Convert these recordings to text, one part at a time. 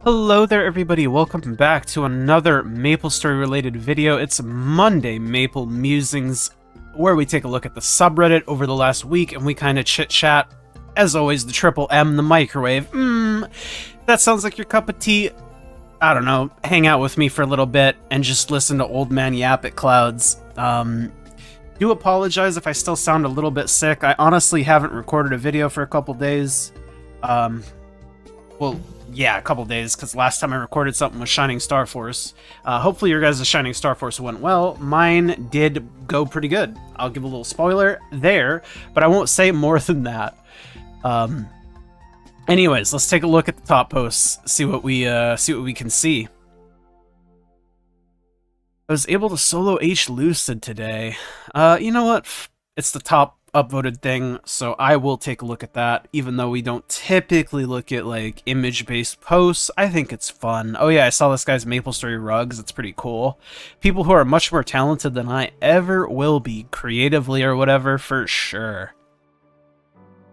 Hello there everybody, welcome back to another MapleStory related video. It's Monday Maple Musings, where we take a look at the subreddit over the last week and we kind of chit-chat. As always, the triple M, the microwave. That sounds like your cup of tea. I don't know, hang out with me for a little bit and just listen to old man yap at clouds. Do apologize if I still sound a little bit sick. I honestly haven't recorded a video for a couple days. Yeah, a couple days, because last time I recorded something was Shining Starforce. Hopefully your guys' Shining Starforce went well. Mine did go pretty good. I'll give a little spoiler there, but I won't say more than that. Anyways, let's take a look at the top posts, see what we can see. I was able to solo H Lucid today. You know what? It's the top upvoted thing, so I will take a look at that, even though we don't typically look at like image-based posts. I think it's fun. Oh yeah, I saw this guy's MapleStory rugs. It's pretty cool. People who are much more talented than I ever will be creatively or whatever, for sure.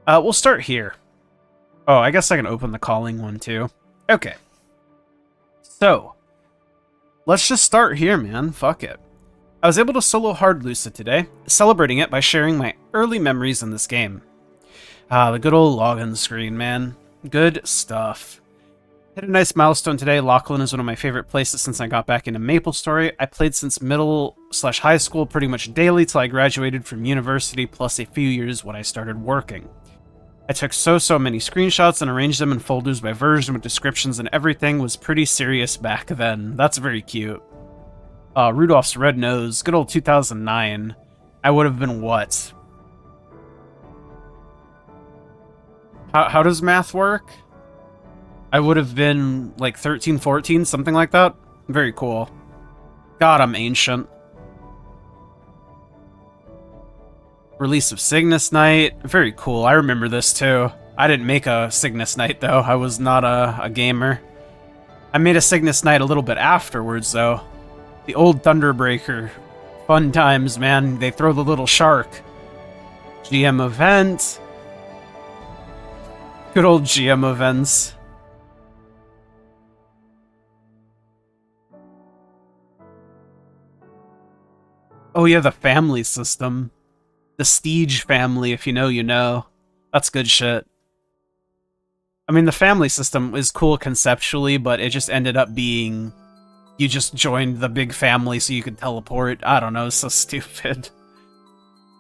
We'll start here. Oh, I guess I can open the calling one too. Okay. So, let's just start here, man. Fuck it. I was able to solo hard Lucid today, celebrating it by sharing my early memories in this game. The good old login screen, man. Good stuff. Hit a nice milestone today. Lachlan is one of my favorite places since I got back into MapleStory. I played since middle/high school pretty much daily till I graduated from university, plus a few years when I started working. I took so many screenshots and arranged them in folders by version with descriptions, and everything was pretty serious back then. That's very cute. Rudolph's red nose, good old 2009. I would have been what? How does math work? I would have been like 13, 14, something like that. Very cool. God, I'm ancient. Release of Cygnus Knight, very cool. I remember this too. I didn't make a Cygnus Knight though. I was not a gamer. I made a Cygnus Knight a little bit afterwards though. The old Thunderbreaker. Fun times, man. They throw the little shark. GM event. Good old GM events. Oh yeah, the family system. The Steege family, if you know, you know. That's good shit. I mean, the family system is cool conceptually, but it just ended up being... You just joined the big family so you could teleport. I don't know, it's so stupid.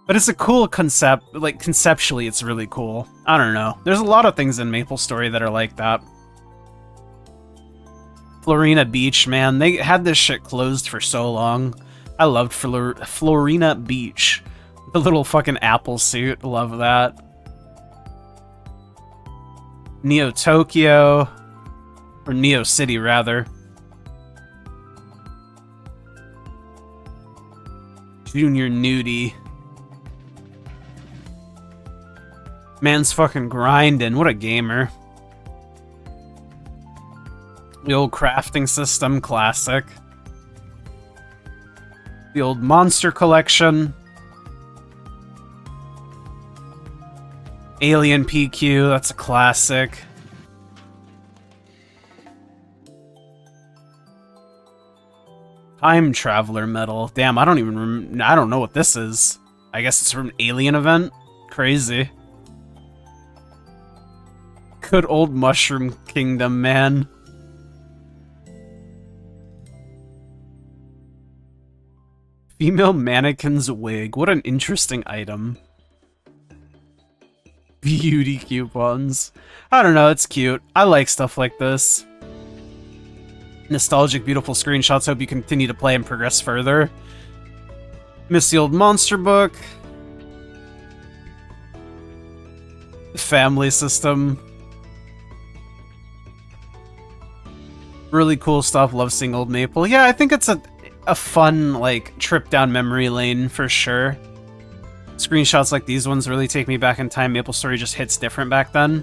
But it's a cool concept. Like, conceptually, it's really cool. I don't know. There's a lot of things in MapleStory that are like that. Florina Beach, man. They had this shit closed for so long. I loved Florina Beach. The little fucking apple suit. Love that. Neo Tokyo. Or Neo City, rather. Junior Nudie. Man's fucking grinding. What a gamer. The old crafting system, classic. The old monster collection. Alien PQ, that's a classic. Time Traveler medal. Damn, I don't know what this is. I guess it's from an Alien event? Crazy. Good old Mushroom Kingdom, man. Female mannequin's wig. What an interesting item. Beauty coupons. I don't know, it's cute. I like stuff like this. Nostalgic, beautiful screenshots. Hope you continue to play and progress further. Miss the old monster book. Family system. Really cool stuff. Love seeing old Maple. Yeah, I think it's a fun, like, trip down memory lane for sure. Screenshots like these ones really take me back in time. MapleStory just hits different back then.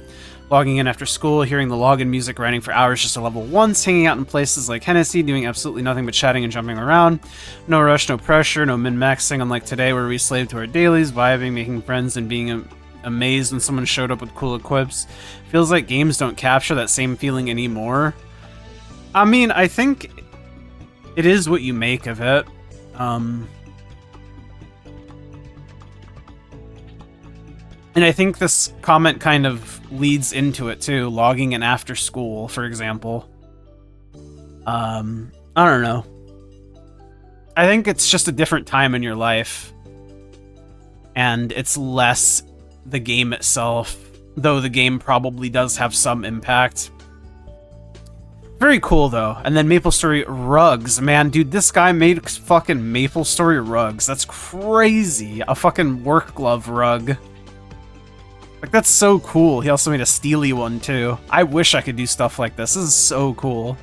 Logging in after school, hearing the login music, grinding for hours just to level 1s, hanging out in places like Hennessy, doing absolutely nothing but chatting and jumping around. No rush, no pressure, no min-maxing, unlike today where we slave to our dailies, vibing, making friends, and being amazed when someone showed up with cool equips. Feels like games don't capture that same feeling anymore. I mean, I think it is what you make of it. And I think this comment kind of leads into it too, logging in after school, for example. I don't know. I think it's just a different time in your life. And it's less the game itself, though the game probably does have some impact. Very cool, though. And then MapleStory rugs. Man, dude, this guy made fucking MapleStory rugs. That's crazy. A fucking work glove rug. Like, that's so cool. He also made a steely one, too. I wish I could do stuff like this. This is so cool.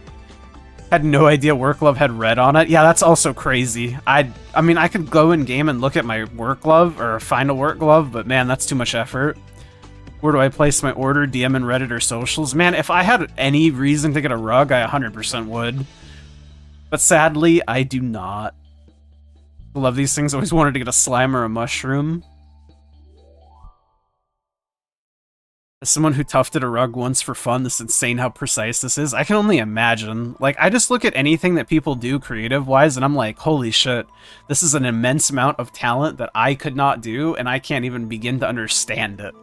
Had no idea work glove had red on it. Yeah, that's also crazy. I mean, I could go in game and look at my work glove, or find a work glove, but man, that's too much effort. Where do I place my order? DM in Reddit or socials? Man, if I had any reason to get a rug, I 100% would. But sadly, I do not. I love these things. Always wanted to get a slime or a mushroom. As someone who tufted a rug once for fun, this is insane how precise this is. I can only imagine. Like, I just look at anything that people do creative-wise, and I'm like, holy shit, this is an immense amount of talent that I could not do, and I can't even begin to understand it.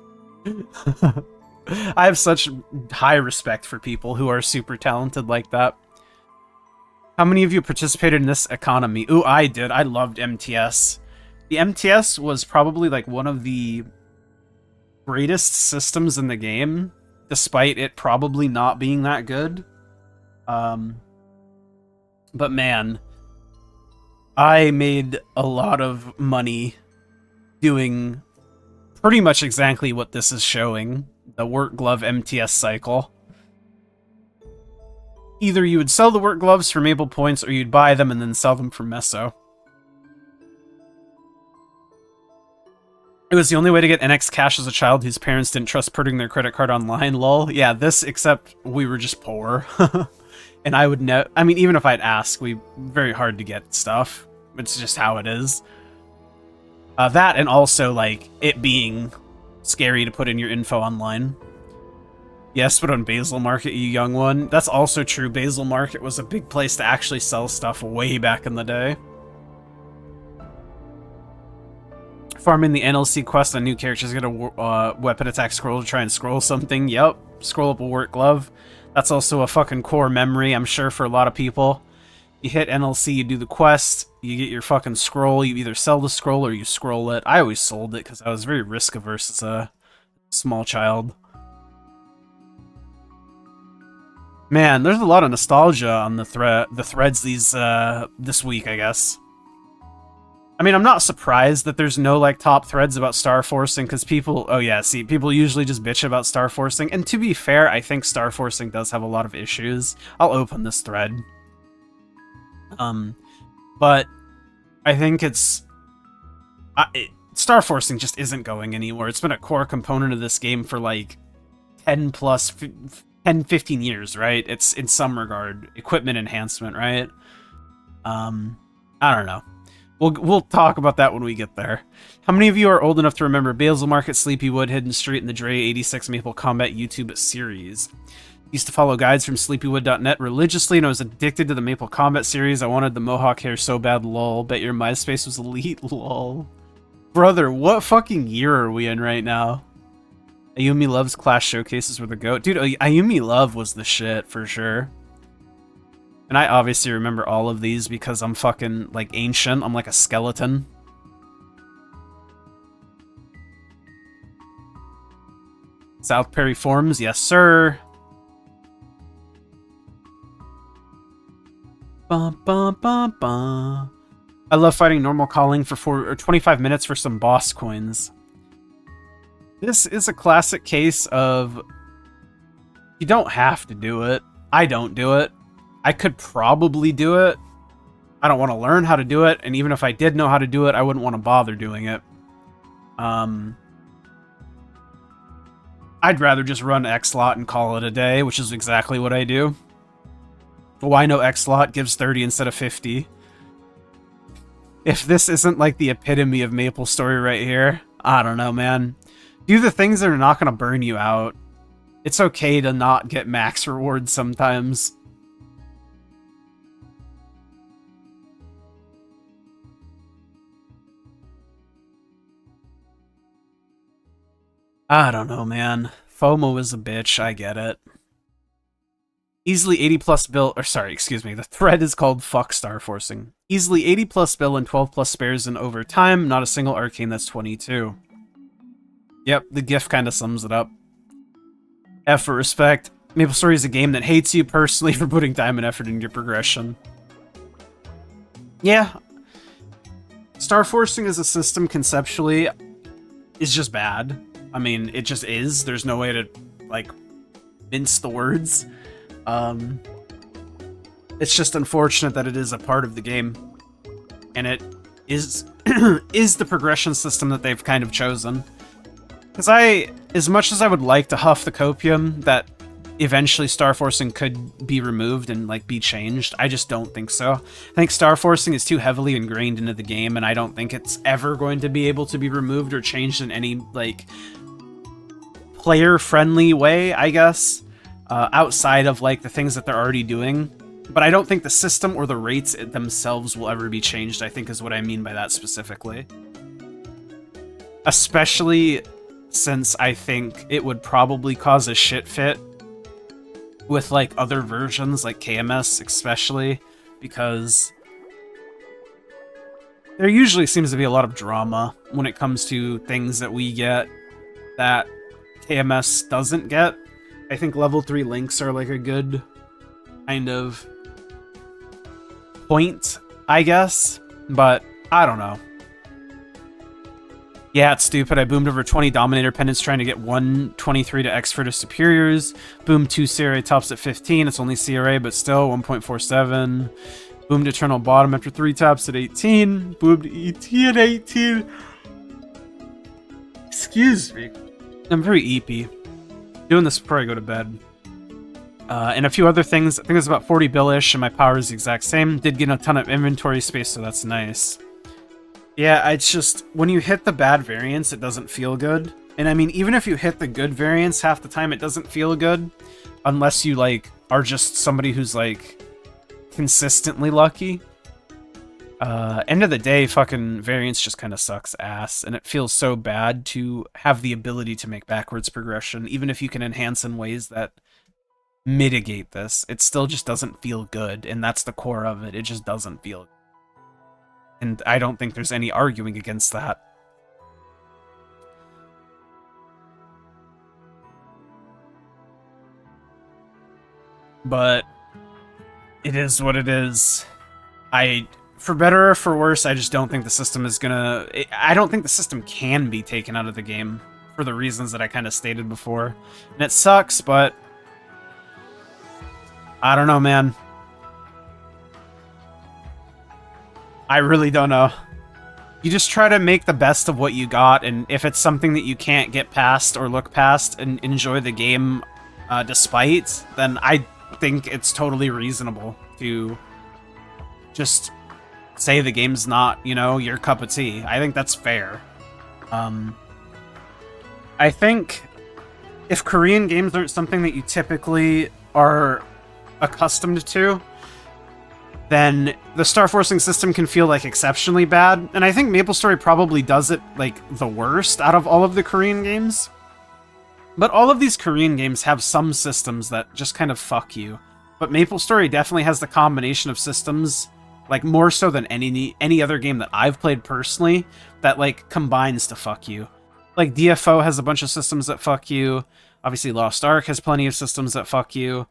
I have such high respect for people who are super talented like that. How many of you participated in this economy? Ooh, I did. I loved MTS. The MTS was probably like one of the greatest systems in the game, despite it probably not being that good. But man, I made a lot of money doing pretty much exactly what this is showing, the work glove MTS cycle. Either you would sell the work gloves for Maple points, or you'd buy them and then sell them for Meso. It was the only way to get NX cash as a child whose parents didn't trust putting their credit card online, lol. Yeah, this, except we were just poor. And I would know, I mean, even if I'd ask, very hard to get stuff. It's just how it is. That, and also, like, it being scary to put in your info online. Yes, but on Basil Market, you young one. That's also true. Basil Market was a big place to actually sell stuff way back in the day. Farming the NLC quest on new characters, get a weapon attack scroll to try and scroll something. Yep, scroll up a work glove. That's also a fucking core memory, I'm sure, for a lot of people. You hit NLC, you do the quest, you get your fucking scroll, you either sell the scroll or you scroll it. I always sold it because I was very risk-averse as a small child. Man, there's a lot of nostalgia on the threads this week, I guess. I mean, I'm not surprised that there's no, like, top threads about Starforcing, because people... Oh, yeah, see, people usually just bitch about Starforcing, and to be fair, I think Starforcing does have a lot of issues. I'll open this thread. But I think Starforcing just isn't going anywhere. It's been a core component of this game for, like, 10, 15 years, right? It's, in some regard, equipment enhancement, right? I don't know. We'll talk about that when we get there. How many of you are old enough to remember Basil Market, Sleepywood, Hidden Street, and the Dre 86 Maple Combat YouTube series? Used to follow guides from sleepywood.net religiously, and I was addicted to the Maple Combat series. I wanted the mohawk hair so bad, lol. Bet your MySpace was elite, lol. Brother, what fucking year are we in right now? Ayumi Love's Clash showcases were the GOAT. Dude, Ayumi Love was the shit, for sure. And I obviously remember all of these because I'm fucking, like, ancient. I'm like a skeleton. South Perry Forums, yes sir. Bum, bum, bum, bum. I love fighting normal calling for 25 minutes for some boss coins. This is a classic case of you don't have to do it. I don't do it. I could probably do it. I don't want to learn how to do it, and even if I did know how to do it, I wouldn't want to bother doing it. I'd rather just run X-Lot and call it a day, which is exactly what I do. Why no X-Lot gives 30 instead of 50? If this isn't like the epitome of MapleStory right here, I don't know, man. Do the things that are not going to burn you out. It's okay to not get max rewards sometimes. I don't know, man. FOMO is a bitch, I get it. Easily 80 plus bill, or sorry, excuse me, the thread is called Fuck Starforcing. Easily 80 plus bill and 12 plus spares in overtime, not a single arcane that's 22. Yep, the GIF kind of sums it up. F for respect. MapleStory is a game that hates you personally for putting time and effort into your progression. Yeah. Starforcing as a system conceptually is just bad. I mean, it just is. There's no way to, like, mince the words. It's just unfortunate that it is a part of the game. And it is is the progression system that they've kind of chosen. Because as much as I would like to huff the copium that eventually Starforcing could be removed and, like, be changed, I just don't think so. I think Starforcing is too heavily ingrained into the game, and I don't think it's ever going to be able to be removed or changed in any, like, player-friendly way, I guess, outside of, like, the things that they're already doing. But I don't think the system or the rates themselves will ever be changed, I think is what I mean by that specifically. Especially since I think it would probably cause a shit fit with, like, other versions, like KMS especially, because there usually seems to be a lot of drama when it comes to things that we get that KMS doesn't get. I think level 3 links are, like, a good kind of point, I guess, but I don't know. Yeah, it's stupid. I boomed over 20 Dominator pendants trying to get 123 to X for the superiors. Boomed 2 CRA tops at 15. It's only CRA, but still 1.47. Boomed Eternal Bottom after 3 taps at 18. Boomed ET at 18. Excuse me. I'm very yipee. Doing this before I go to bed. And a few other things. I think it's about 40 billish, and my power is the exact same. Did get a ton of inventory space, so that's nice. Yeah, it's just, when you hit the bad variance, it doesn't feel good. And I mean, even if you hit the good variance, half the time it doesn't feel good. Unless you, like, are just somebody who's, like, consistently lucky. End of the day, fucking variance just kind of sucks ass. And it feels so bad to have the ability to make backwards progression, even if you can enhance in ways that mitigate this. It still just doesn't feel good, and that's the core of it. It just doesn't feel good. And I don't think there's any arguing against that. But it is what it is. For better or for worse, I just don't think the system is gonna... I don't think the system can be taken out of the game for the reasons that I kind of stated before. And it sucks, but I don't know, man. I really don't know. You just try to make the best of what you got, and if it's something that you can't get past or look past and enjoy the game despite, then I think it's totally reasonable to just say the game's not, you know, your cup of tea. I think that's fair. I think if Korean games aren't something that you typically are accustomed to, then the Starforcing system can feel, like, exceptionally bad. And I think MapleStory probably does it, like, the worst out of all of the Korean games. But all of these Korean games have some systems that just kind of fuck you. But MapleStory definitely has the combination of systems, like, more so than any other game that I've played personally, that, like, combines to fuck you. Like, DFO has a bunch of systems that fuck you. Obviously, Lost Ark has plenty of systems that fuck you.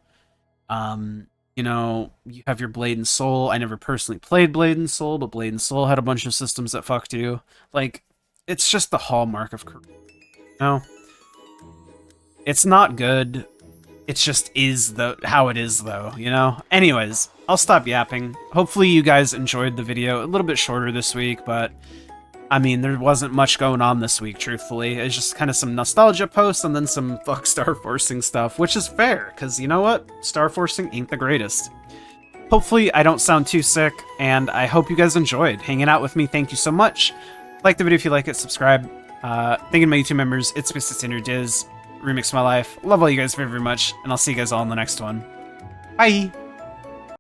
You know, you have your Blade and Soul. I never personally played Blade and Soul, but Blade and Soul had a bunch of systems that fucked you. Like, it's just the hallmark of Korea. No. It's not good. It just is how it is, though, you know? Anyways, I'll stop yapping. Hopefully you guys enjoyed the video. A little bit shorter this week, but I mean, there wasn't much going on this week, truthfully. It's just kind of some nostalgia posts and then some fuck Starforcing stuff, which is fair, because you know what? Starforcing ain't the greatest. Hopefully I don't sound too sick, and I hope you guys enjoyed hanging out with me. Thank you so much. Like the video if you like it, subscribe. Thanking my YouTube members, it's Mr. Standard Diz, Remix My Life. Love all you guys very, very much, and I'll see you guys all in the next one. Bye!